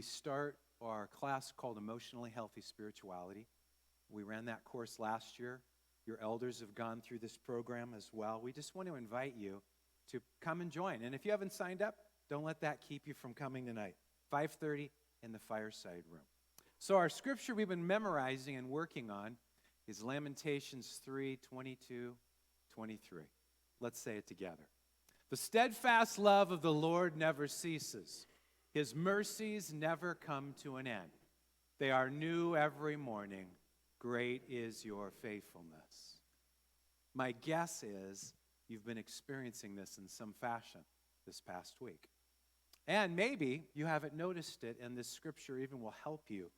we start our class called Emotionally Healthy Spirituality. We ran that course last year. Your elders have gone through this program as well. We just want to invite you to come and join. And if you haven't signed up, don't let that keep you from coming tonight. 5:30 in the fireside room. So our scripture we've been memorizing and working on is Lamentations 3:22-23. Let's say it together. The steadfast love of the Lord never ceases. His mercies never come to an end. They are new every morning. Great is your faithfulness. My guess is you've been experiencing this in some fashion this past week. And maybe you haven't noticed it, and this scripture even will help you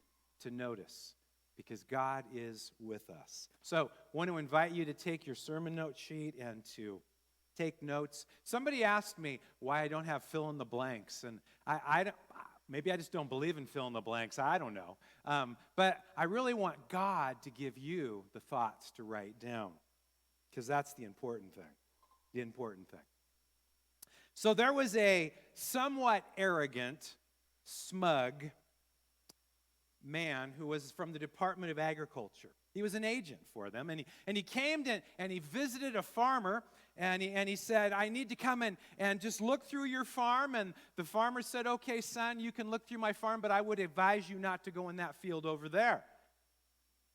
to notice, because God is with us. So I want to invite you to take your sermon note sheet and to take notes. Somebody asked me why I don't have fill in the blanks, and maybe I just don't believe in fill in the blanks. I don't know. But I really want God to give you the thoughts to write down, because that's the important thing. The important thing. So there was a somewhat arrogant, smug man who was from the Department of Agriculture. He was an agent for them, and he came and he visited a farmer, and he said, I need to come and just look through your farm. And the farmer said, okay, son, you can look through my farm, but I would advise you not to go in that field over there.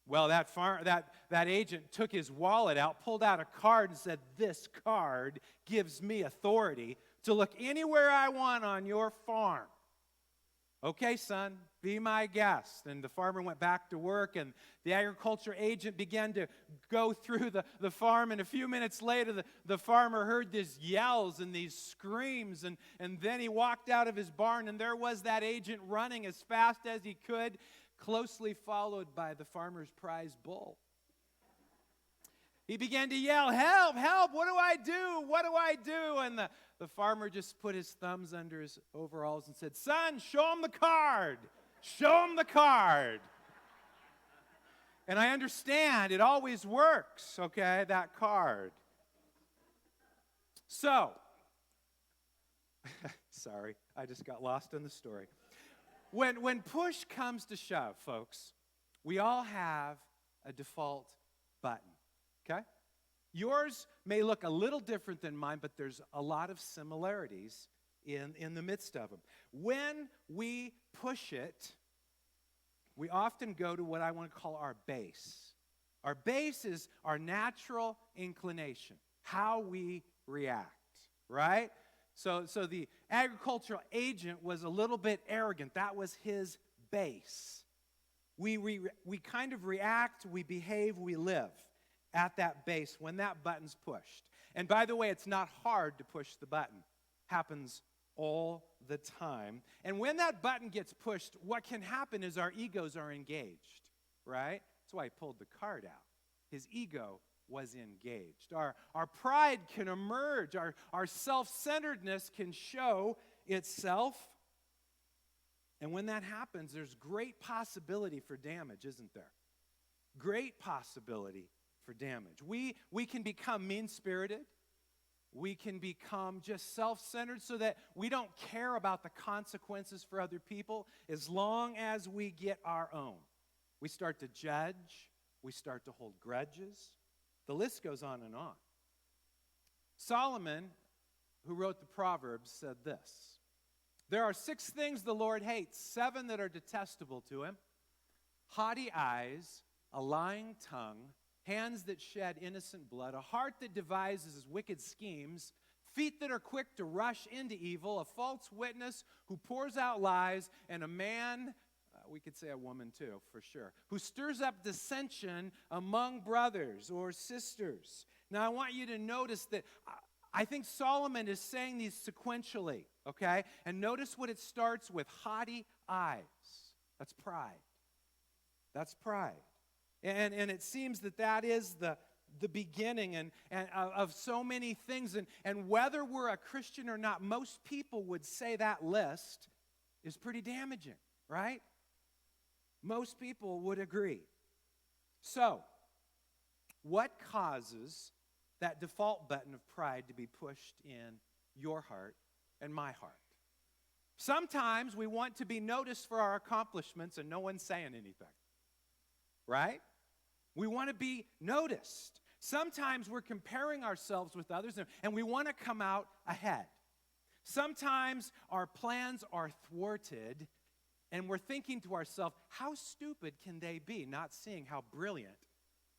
Well, that agent took his wallet out, pulled out a card, and said, this card gives me authority to look anywhere I want on your farm. Okay, son, be my guest. And the farmer went back to work, and the agriculture agent began to go through the farm, and a few minutes later, the farmer heard these yells and these screams, and then he walked out of his barn, and there was that agent running as fast as he could, closely followed by the farmer's prize bull. He began to yell, help, help, what do I do? What do I do? And the farmer just put his thumbs under his overalls and said, son, show him the card. Show him the card. And I understand it always works, okay, that card. So, sorry, I just got lost in the story. When push comes to shove, folks, we all have a default button. Okay? Yours may look a little different than mine, but there's a lot of similarities in the midst of them. When we push it, we often go to what I want to call our base. Our base is our natural inclination, how we react, right? So the agricultural agent was a little bit arrogant. That was his base. We kind of react, we behave, we live at that base when that button's pushed. And by the way, it's not hard to push the button. Happens all the time. And when that button gets pushed, what can happen is our egos are engaged, right? That's why he pulled the card out. His ego was engaged. Our pride can emerge. Our self-centeredness can show itself. And when that happens, there's great possibility for damage, isn't there? Great possibility for damage. We can become mean-spirited. We can become just self-centered so that we don't care about the consequences for other people as long as we get our own. We start to judge. We start to hold grudges. The list goes on and on. Solomon, who wrote the Proverbs, said this: there are 6 things the Lord hates, 7 that are detestable to him: haughty eyes, a lying tongue, hands that shed innocent blood, a heart that devises wicked schemes, feet that are quick to rush into evil, a false witness who pours out lies, and a man, we could say a woman too, for sure, who stirs up dissension among brothers or sisters. Now, I want you to notice that I think Solomon is saying these sequentially, okay? And notice what it starts with: haughty eyes. That's pride. That's pride. And it seems that is the beginning and of so many things. And whether we're a Christian or not, most people would say that list is pretty damaging, right? Most people would agree. So, what causes that default button of pride to be pushed in your heart and my heart? Sometimes we want to be noticed for our accomplishments and no one's saying anything, right? We want to be noticed. Sometimes we're comparing ourselves with others and we want to come out ahead. Sometimes our plans are thwarted and we're thinking to ourselves, how stupid can they be not seeing how brilliant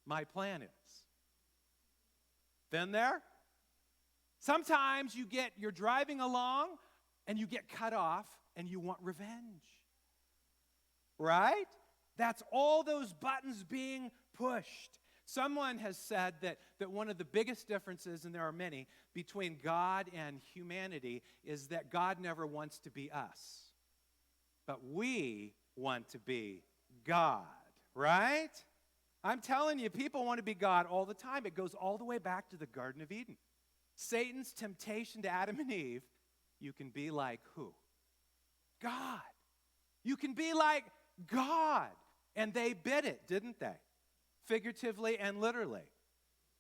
my plan is? Been there? Sometimes you're driving along and you get cut off and you want revenge. Right? That's all those buttons being pushed. Someone has said that one of the biggest differences, and there are many, between God and humanity is that God never wants to be us. But we want to be God, right? I'm telling you, people want to be God all the time. It goes all the way back to the Garden of Eden. Satan's temptation to Adam and Eve, you can be like who? God. You can be like God. And they bid it, didn't they? Figuratively and literally.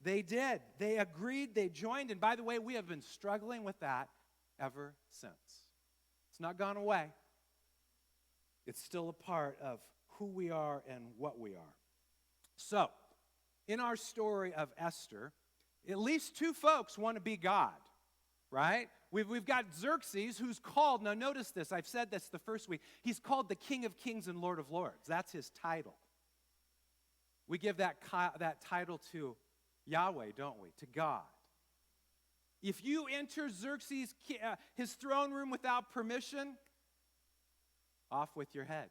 They did. They agreed. They joined. And by the way, we have been struggling with that ever since. It's not gone away. It's still a part of who we are and what we are. So, in our story of Esther, at least two folks want to be God, right? We've got Xerxes, who's called, now notice this, I've said this the first week, he's called the King of Kings and Lord of Lords. That's his title. We give that title to Yahweh, don't we? To God. If you enter Xerxes' his throne room without permission, off with your head.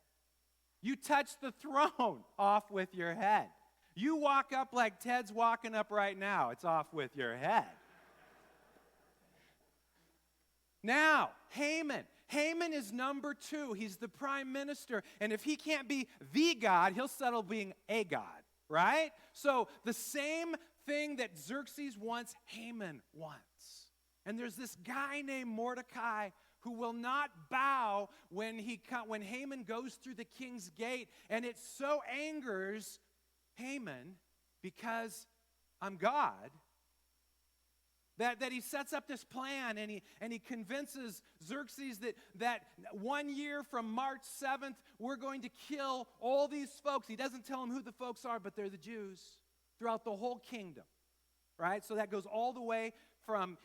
You touch the throne, off with your head. You walk up like Ted's walking up right now, it's off with your head. Now, Haman. Haman is number 2. He's the prime minister. And if he can't be the God, he'll settle being a God, right? So the same thing that Xerxes wants, Haman wants. And there's this guy named Mordecai who will not bow when Haman goes through the king's gate. And it so angers Haman because I'm God. That he sets up this plan and he convinces Xerxes that 1 year from March 7th, we're going to kill all these folks. He doesn't tell them who the folks are, but they're the Jews throughout the whole kingdom, right? So that goes all the way from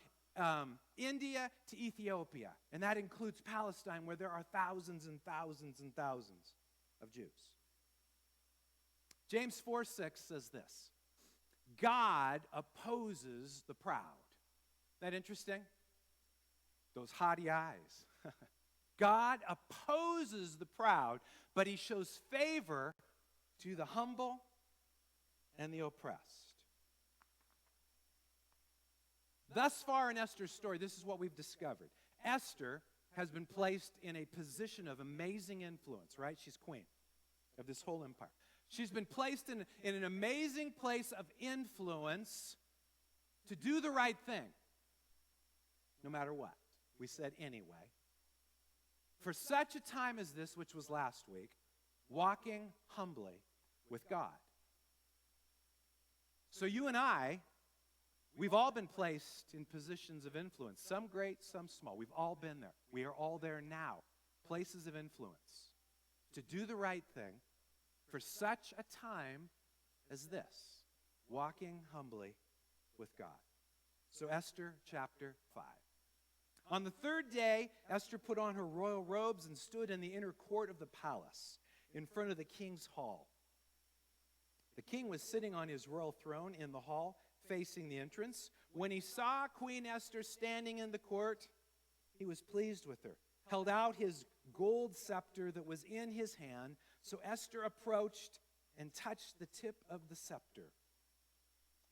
India to Ethiopia, and that includes Palestine, where there are thousands and thousands and thousands of Jews. James 4:6 says this, God opposes the proud. That interesting? Those haughty eyes. God opposes the proud, but he shows favor to the humble and the oppressed. Thus far in Esther's story, this is what we've discovered. Esther has been placed in a position of amazing influence, right? She's queen of this whole empire. She's been placed in an amazing place of influence to do the right thing. No matter what. We said anyway. For such a time as this, which was last week, walking humbly with God. So you and I, we've all been placed in positions of influence. Some great, some small. We've all been there. We are all there now. Places of influence. To do the right thing for such a time as this. Walking humbly with God. So Esther chapter 5. On the 3rd day, Esther put on her royal robes and stood in the inner court of the palace in front of the king's hall. The king was sitting on his royal throne in the hall, facing the entrance. When he saw Queen Esther standing in the court, he was pleased with her, held out his gold scepter that was in his hand. So Esther approached and touched the tip of the scepter.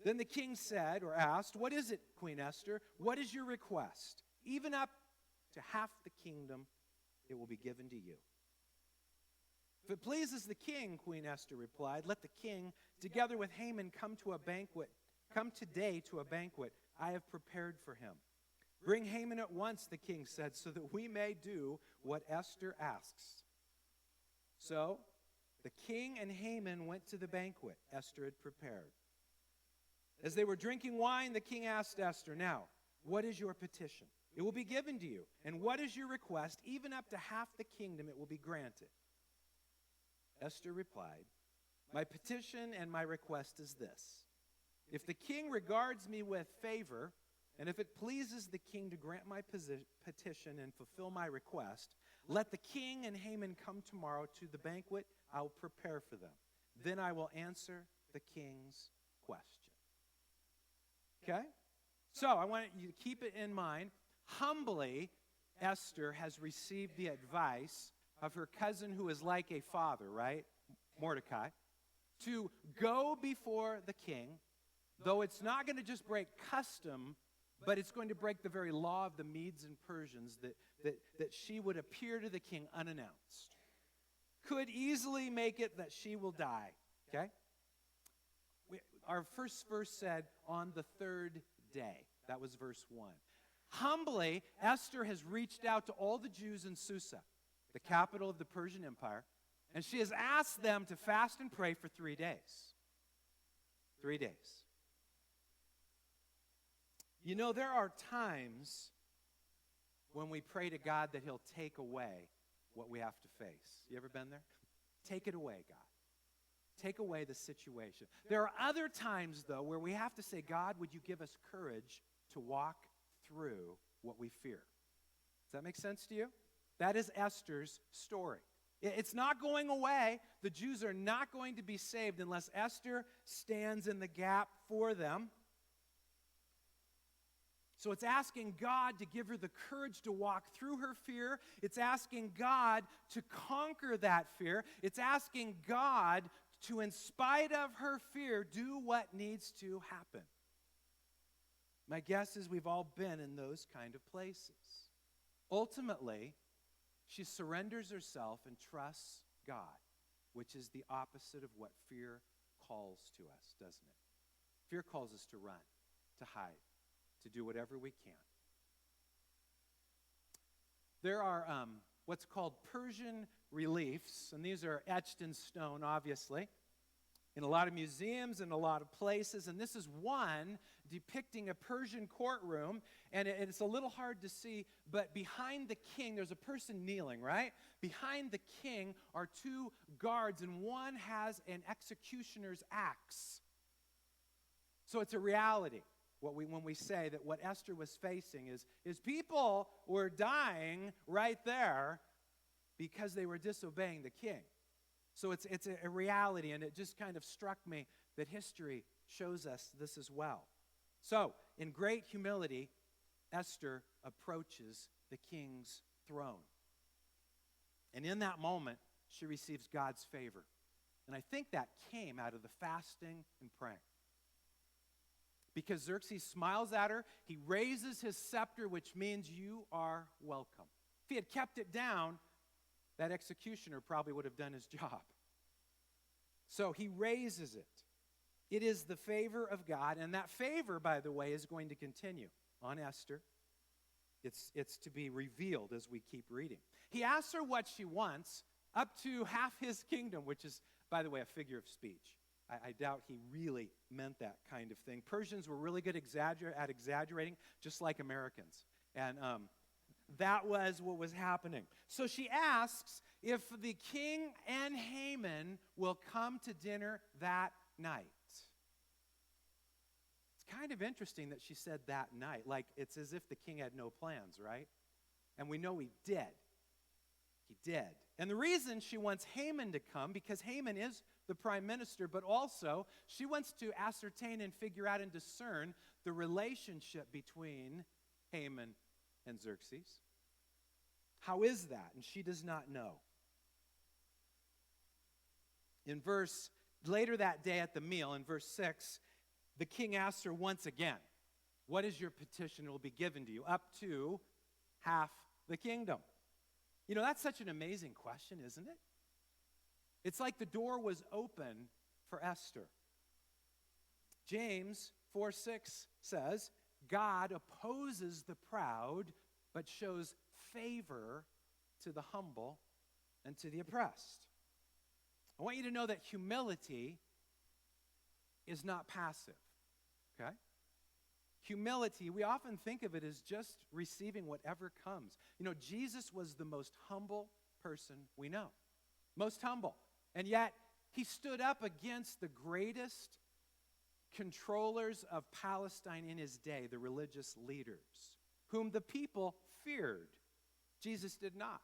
Then the king said, or asked, "What is it, Queen Esther? What is your request? Even up to half the kingdom, it will be given to you." "If it pleases the king," Queen Esther replied, "let the king, together with Haman, come today to a banquet I have prepared for him." "Bring Haman at once," the king said, "so that we may do what Esther asks." So the king and Haman went to the banquet Esther had prepared. As they were drinking wine, the king asked Esther, "Now, what is your petition?" it will be given to you. And what is your request? Even up to half the kingdom, it will be granted. Esther replied, my petition and my request is this. If the king regards me with favor, and if it pleases the king to grant my petition and fulfill my request, let the king and Haman come tomorrow to the banquet I will prepare for them. Then I will answer the king's question. Okay? So I want you to keep it in mind. Humbly, Esther has received the advice of her cousin who is like a father, right? Mordecai, to go before the king, though it's not going to just break custom, but it's going to break the very law of the Medes and Persians that she would appear to the king unannounced. Could easily make it that she will die, okay? Our first verse said, on the third day. That was verse 1. Humbly, Esther has reached out to all the Jews in Susa, the capital of the Persian Empire, and she has asked them to fast and pray for 3 days. 3 days. You know, there are times when we pray to God that He'll take away what we have to face. You ever been there? Take it away, God. Take away the situation. There are other times, though, where we have to say, God, would you give us courage to walk through what we fear? Does that make sense to you? That is Esther's story. It's not going away. The Jews are not going to be saved unless Esther stands in the gap for them. So it's asking God to give her the courage to walk through her fear. It's asking God to conquer that fear. It's asking God to, in spite of her fear, do what needs to happen. My guess is we've all been in those kind of places. Ultimately, she surrenders herself and trusts God, which is the opposite of what fear calls to us, doesn't it? Fear calls us to run, to hide, to do whatever we can. There are what's called Persian reliefs, and these are etched in stone, obviously, in a lot of museums and a lot of places, and this is one depicting a Persian courtroom, and it's a little hard to see, but behind the king, there's a person kneeling, right? Behind the king are 2 guards, and one has an executioner's axe. So it's a reality. When we say that what Esther was facing is people were dying right there because they were disobeying the king. So it's a reality, and it just kind of struck me that history shows us this as well. So, in great humility, Esther approaches the king's throne. And in that moment, she receives God's favor. And I think that came out of the fasting and praying. Because Xerxes smiles at her, he raises his scepter, which means you are welcome. If he had kept it down, that executioner probably would have done his job. So he raises it. It is the favor of God, and that favor, by the way, is going to continue on Esther. It's to be revealed as we keep reading. He asks her what she wants, up to half his kingdom, which is, by the way, a figure of speech. I doubt he really meant that kind of thing. Persians were really good at exaggerating, just like Americans. And that was what was happening. So she asks if the king and Haman will come to dinner that night. It's kind of interesting that she said that night. Like, it's as if the king had no plans, right? And we know he did. He did. And the reason she wants Haman to come, because Haman is the prime minister, but also she wants to ascertain and figure out and discern the relationship between Haman and Xerxes. How is that? And she does not know. Later that day at the meal, in verse 6, the king asks her once again, what is your petition? It will be given to you, up to half the kingdom. You know, that's such an amazing question, isn't it? It's like the door was open for Esther. James 4:6 says, God opposes the proud, but shows favor to the humble and to the oppressed. I want you to know that humility is not passive, okay? Humility, we often think of it as just receiving whatever comes. You know, Jesus was the most humble person we know. Most humble. And yet, he stood up against the greatest controllers of Palestine in his day, the religious leaders, whom the people feared. Jesus did not.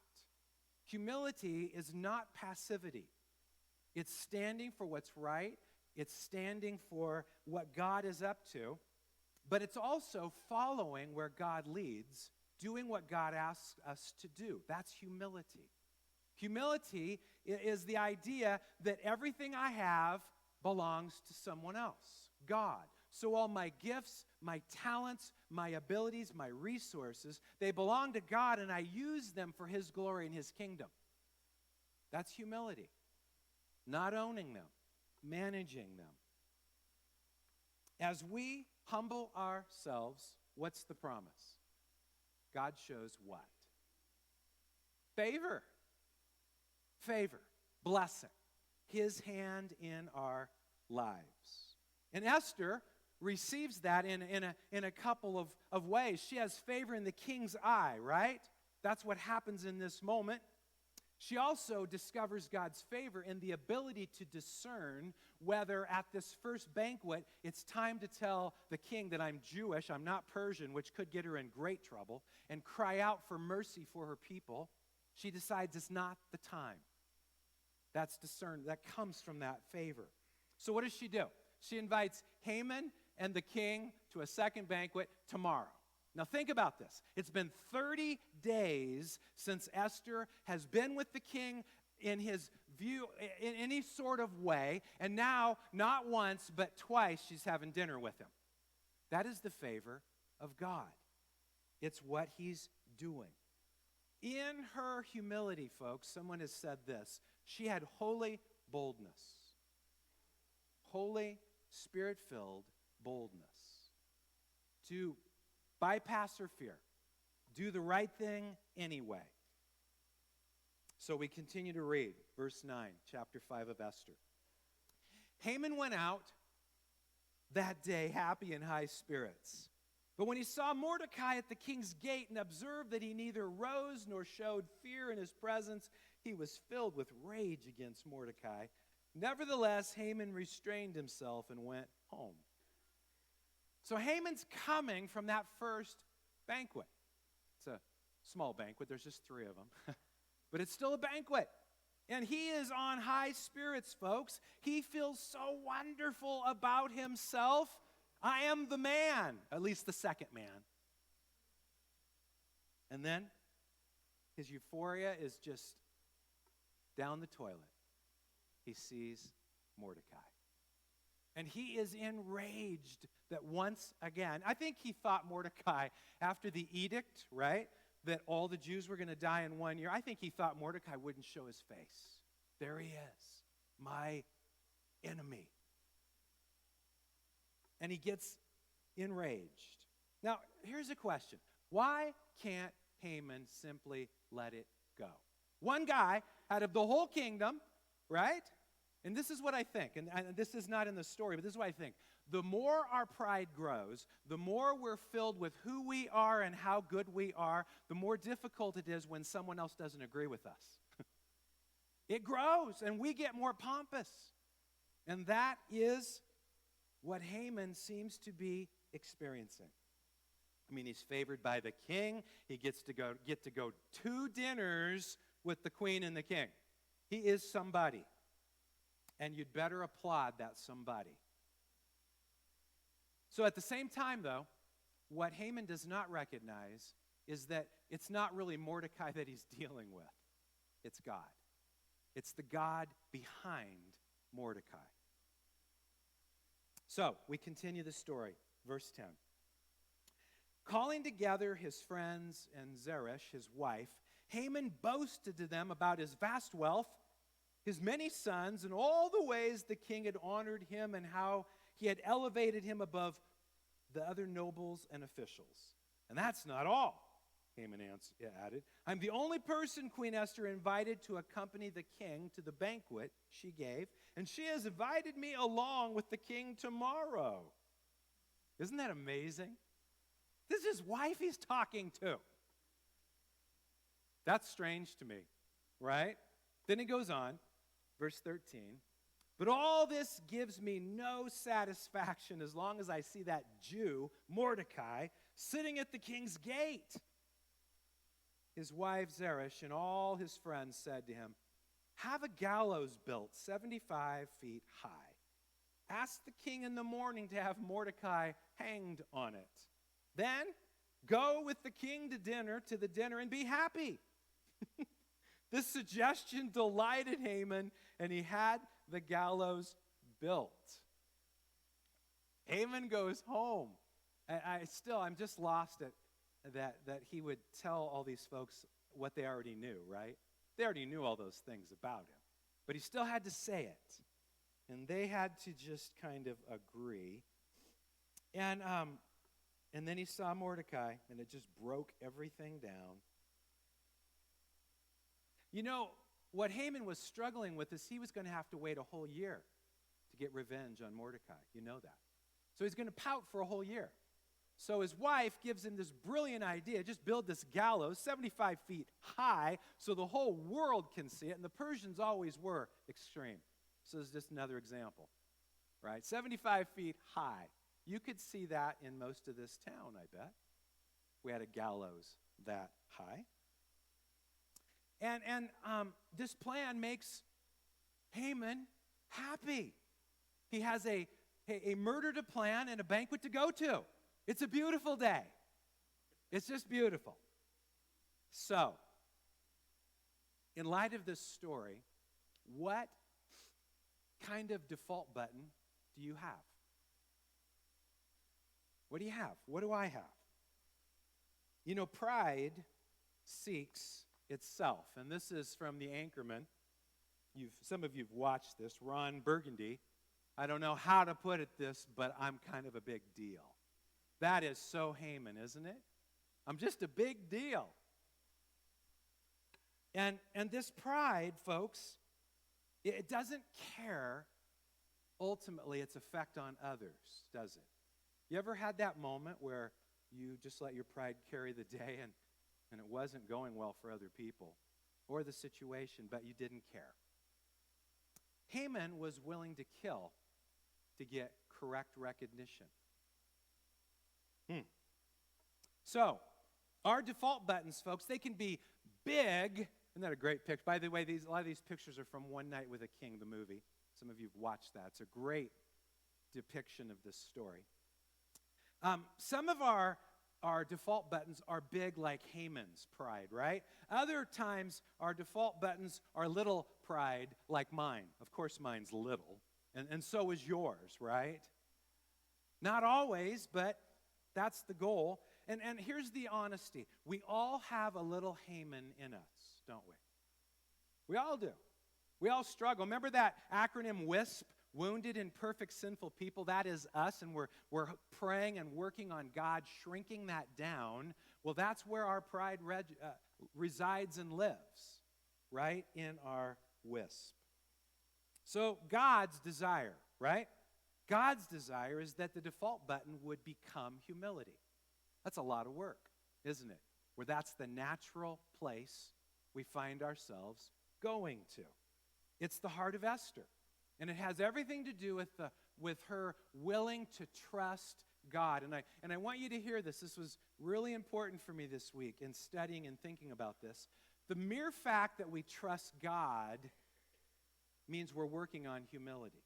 Humility is not passivity. It's standing for what's right. It's standing for what God is up to. But it's also following where God leads, doing what God asks us to do. That's humility. Humility is the idea that everything I have belongs to someone else, God. So all my gifts, my talents, my abilities, my resources, they belong to God, and I use them for His glory and His kingdom. That's humility. Not owning them, managing them. As we humble ourselves, what's the promise? God shows what? Favor. Favor. Blessing. His hand in our lives. And Esther receives that in a couple of ways. She has favor in the king's eye, right? That's what happens in this moment. She also discovers God's favor in the ability to discern whether at this first banquet it's time to tell the king that I'm Jewish, I'm not Persian, which could get her in great trouble, and cry out for mercy for her people. She decides it's not the time. That's discerned. That comes from that favor. So what does she do? She invites Haman and the king to a second banquet tomorrow. Now think about this. It's been 30 days since Esther has been with the king in his view, in any sort of way, and now, not once, but twice, she's having dinner with him. That is the favor of God. It's what He's doing. In her humility, folks, someone has said this, she had holy boldness. Holy, Spirit-filled boldness. To bypass her fear. Do the right thing anyway. So we continue to read, verse 9, chapter 5 of Esther. Haman went out that day happy in high spirits. But when he saw Mordecai at the king's gate and observed that he neither rose nor showed fear in his presence, he was filled with rage against Mordecai. Nevertheless, Haman restrained himself and went home. So Haman's coming from that first banquet. It's a small banquet. There's just 3 of them. But it's still a banquet. And he is on high spirits, folks. He feels so wonderful about himself. I am the man, at least the second man. And then his euphoria is just down the toilet. He sees Mordecai. And he is enraged that once again, I think he thought Mordecai, after the edict, right, that all the Jews were going to die in 1 year, I think he thought Mordecai wouldn't show his face. There he is, my enemy. And he gets enraged. Now, here's a question. Why can't Haman simply let it go? One guy out of the whole kingdom, right? And this is what I think, and this is not in the story, but this is what I think. The more our pride grows, the more we're filled with who we are and how good we are, the more difficult it is when someone else doesn't agree with us. It grows, and we get more pompous. And that is what Haman seems to be experiencing. I mean, he's favored by the king. He gets to go 2 dinners with the queen and the king. He is somebody. And you'd better applaud that somebody. So at the same time, though, what Haman does not recognize is that it's not really Mordecai that he's dealing with. It's God. It's the God behind Mordecai. So we continue the story. Verse 10. Calling together his friends and Zeresh, his wife, Haman boasted to them about his vast wealth, his many sons, and all the ways the king had honored him and how he had elevated him above the other nobles and officials. And that's not all, Haman added. I'm the only person Queen Esther invited to accompany the king to the banquet she gave, and she has invited me along with the king tomorrow. Isn't that amazing? This is his wife he's talking to. That's strange to me, right? Then he goes on, verse 13. But all this gives me no satisfaction as long as I see that Jew, Mordecai, sitting at the king's gate. His wife Zeresh and all his friends said to him, have a gallows built 75 feet high. Ask the king in the morning to have Mordecai hanged on it. Then go with the king to the dinner and be happy. This suggestion delighted Haman, and he had the gallows built. Haman goes home. I'm just lost at that he would tell all these folks what they already knew, right? They already knew all those things about him. But he still had to say it. And they had to just kind of agree. And then he saw Mordecai, and it just broke everything down. You know, what Haman was struggling with is he was going to have to wait a whole year to get revenge on Mordecai. You know that. So he's going to pout for a whole year. So his wife gives him this brilliant idea. Just build this gallows 75 feet high so the whole world can see it. And the Persians always were extreme. So this is just another example, right? 75 feet high. You could see that in most of this town, I bet. We had a gallows that high. And this plan makes Haman happy. He has a murder to plan and a banquet to go to. It's a beautiful day. It's just beautiful. So, in light of this story, what kind of default button do you have? What do you have? What do I have? You know, pride seeks itself. And this is from the Anchorman. Some of you have watched this, Ron Burgundy. I don't know how to put it this, but I'm kind of a big deal. That is so Haman, isn't it? I'm just a big deal. And this pride, folks, it doesn't care ultimately its effect on others, does it? You ever had that moment where you just let your pride carry the day and it wasn't going well for other people or the situation, but you didn't care? Haman was willing to kill to get correct recognition. So, our default buttons, folks, they can be big. Isn't that a great picture? By the way, a lot of these pictures are from One Night with a King, the movie. Some of you have watched that. It's a great depiction of this story. Some of our default buttons are big like Haman's pride, right? Other times, our default buttons are little pride like mine. Of course, mine's little, and so is yours, right? Not always, but that's the goal. And here's the honesty. We all have a little Haman in us, don't we? We all do. We all struggle. Remember that acronym WISP? Wounded, Imperfect, Sinful People. That is us, and we're praying and working on God shrinking that down. Well, that's where our pride resides and lives, right? In our WISP. So God's desire, right? God's desire is that the default button would become humility. That's a lot of work, isn't it? Where that's the natural place we find ourselves going to. It's the heart of Esther. And it has everything to do with her willing to trust God. And I want you to hear this. This was really important for me this week in studying and thinking about this. The mere fact that we trust God means we're working on humility.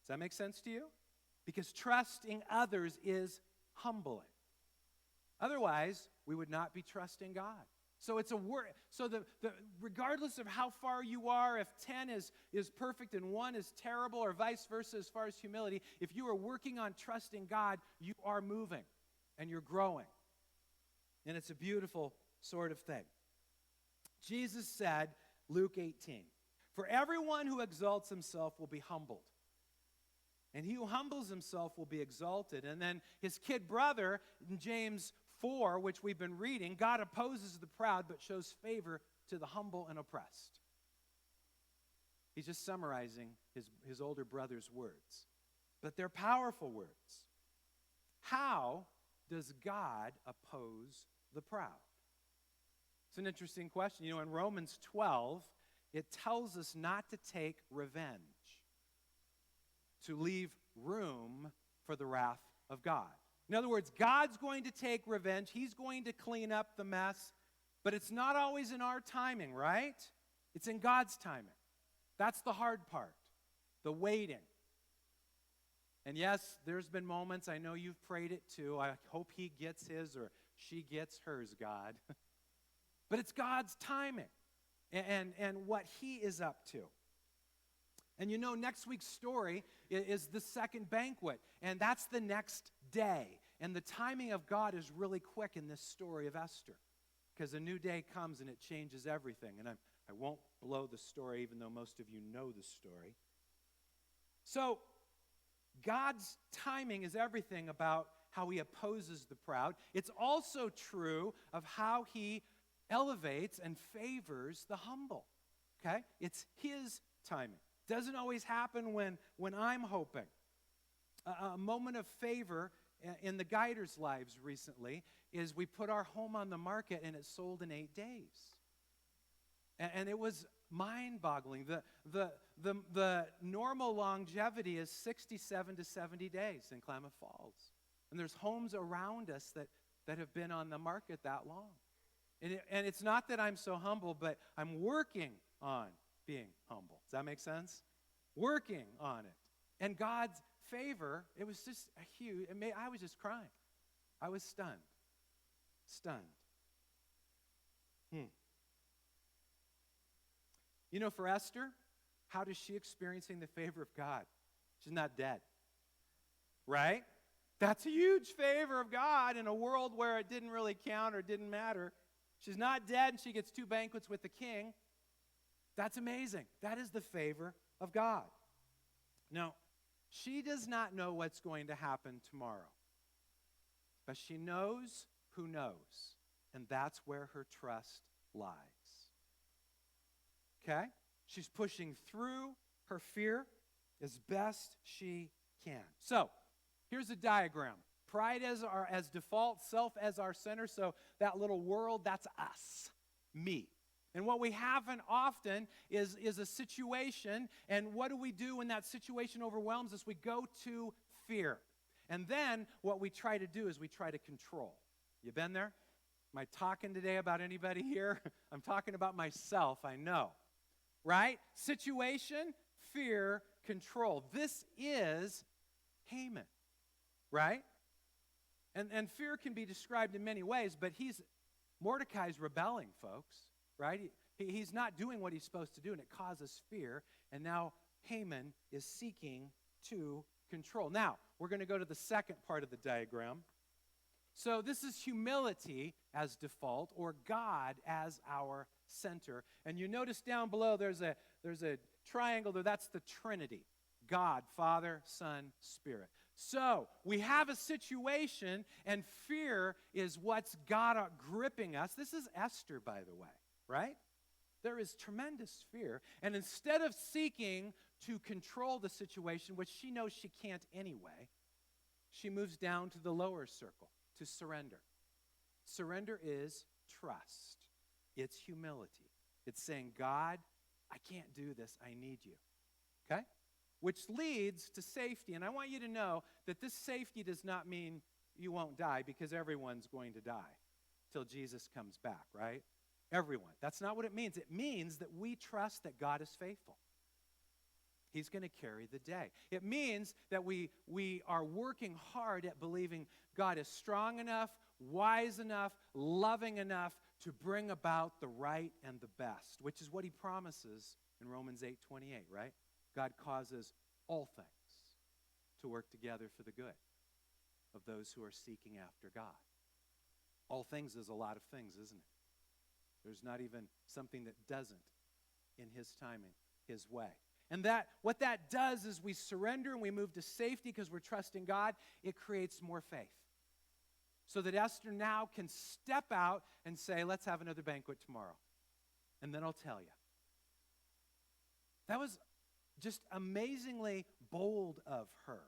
Does that make sense to you? Because trusting others is humbling. Otherwise, we would not be trusting God. So it's a word. So regardless of how far you are, if 10 is perfect and 1 is terrible, or vice versa as far as humility, if you are working on trusting God, you are moving and you're growing. And it's a beautiful sort of thing. Jesus said, Luke 18, "For everyone who exalts himself will be humbled, and he who humbles himself will be exalted." And then his kid brother in James 4, which we've been reading, God opposes the proud but shows favor to the humble and oppressed. He's just summarizing his older brother's words. But they're powerful words. How does God oppose the proud? It's an interesting question. You know, in Romans 12, it tells us not to take revenge, to leave room for the wrath of God. In other words, God's going to take revenge. He's going to clean up the mess, but it's not always in our timing, right? It's in God's timing. That's the hard part, the waiting. And yes, there's been moments, I know you've prayed it too. I hope he gets his or she gets hers, God. But it's God's timing and what he is up to. And you know, next week's story is the second banquet, and that's the next day. And the timing of God is really quick in this story of Esther, because a new day comes and it changes everything. And I won't blow the story, even though most of you know the story. So, God's timing is everything about how he opposes the proud. It's also true of how he elevates and favors the humble. Okay? It's his timing. Doesn't always happen when I'm hoping. A moment of favor in the Geiters' lives recently is we put our home on the market and it sold in 8 days. And it was mind-boggling. The normal longevity is 67 to 70 days in Klamath Falls. And there's homes around us that have been on the market that long. And it's not that I'm so humble, but I'm working on being humble. Does that make sense? Working on it. And God's favor, it was just a huge, I was just crying. I was stunned. Stunned. You know, for Esther, how is she experiencing the favor of God? She's not dead. Right? That's a huge favor of God in a world where it didn't really count or didn't matter. She's not dead and she gets 2 banquets with the king. That's amazing. That is the favor of God. Now, she does not know what's going to happen tomorrow, but she knows who knows, and that's where her trust lies. Okay? She's pushing through her fear as best she can. So, here's a diagram. Pride as default, self as our center, so that little world, that's us, me. And what we happen often is a situation, and what do we do when that situation overwhelms us? We go to fear. And then what we try to do is we try to control. You been there? Am I talking today about anybody here? I'm talking about myself, I know. Right? Situation, fear, control. This is Haman, right? And fear can be described in many ways, but Mordecai's rebelling, folks, right? He's not doing what he's supposed to do, and it causes fear, and now Haman is seeking to control. Now, we're going to go to the second part of the diagram. So this is humility as default, or God as our center. And you notice down below there's a triangle there. That's the Trinity. God, Father, Son, Spirit. So we have a situation, and fear is what's got gripping us. This is Esther, by the way, right? There is tremendous fear. And instead of seeking to control the situation, which she knows she can't anyway, she moves down to the lower circle, to surrender. Surrender is trust. It's humility. It's saying, God, I can't do this. I need you. Okay? Which leads to safety. And I want you to know that this safety does not mean you won't die, because everyone's going to die till Jesus comes back, right? Everyone. That's not what it means. It means that we trust that God is faithful. He's going to carry the day. It means that we are working hard at believing God is strong enough, wise enough, loving enough to bring about the right and the best, which is what he promises in Romans 8:28, right? God causes all things to work together for the good of those who are seeking after God. All things is a lot of things, isn't it? There's not even something that doesn't in his timing, his way. And what that does is we surrender and we move to safety because we're trusting God. It creates more faith. So that Esther now can step out and say, let's have another banquet tomorrow. And then I'll tell you. That was just amazingly bold of her.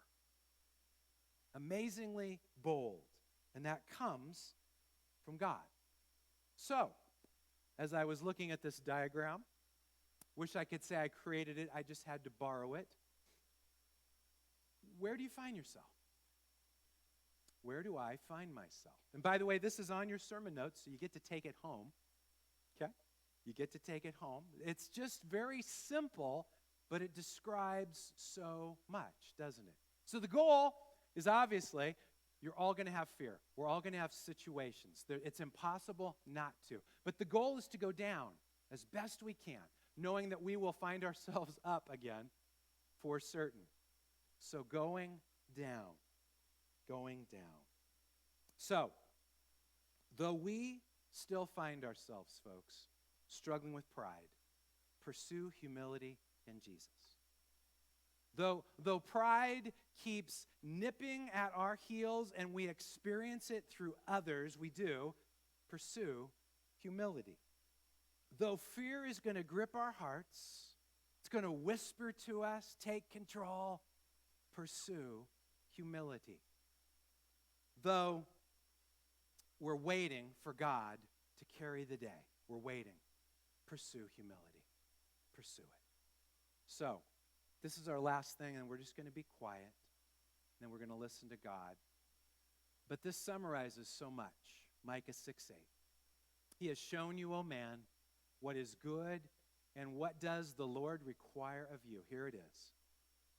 Amazingly bold. And that comes from God. So, as I was looking at this diagram, wish I could say I created it, I just had to borrow it. Where do you find yourself? Where do I find myself? And by the way, this is on your sermon notes, so you get to take it home. Okay? You get to take it home. It's just very simple, but it describes so much, doesn't it? So the goal is obviously, you're all going to have fear. We're all going to have situations. It's impossible not to. But the goal is to go down as best we can, knowing that we will find ourselves up again for certain. So going down. So, though we still find ourselves, folks, struggling with pride, pursue humility in Jesus. Though pride keeps nipping at our heels and we experience it through others, we do pursue humility. Though fear is going to grip our hearts, it's going to whisper to us, take control, pursue humility. Though we're waiting for God to carry the day, we're waiting, pursue humility. Pursue it. So, this is our last thing, and we're just going to be quiet, and then we're going to listen to God. But this summarizes so much. Micah 6:8. He has shown you, O man, what is good, and what does the Lord require of you? Here it is,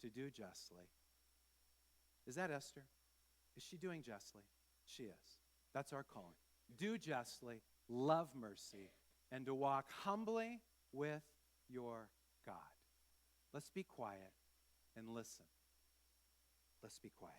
to do justly. Is that Esther? Is she doing justly? She is. That's our calling. Do justly, love mercy, and to walk humbly with your God. Let's be quiet and listen. Let's be quiet.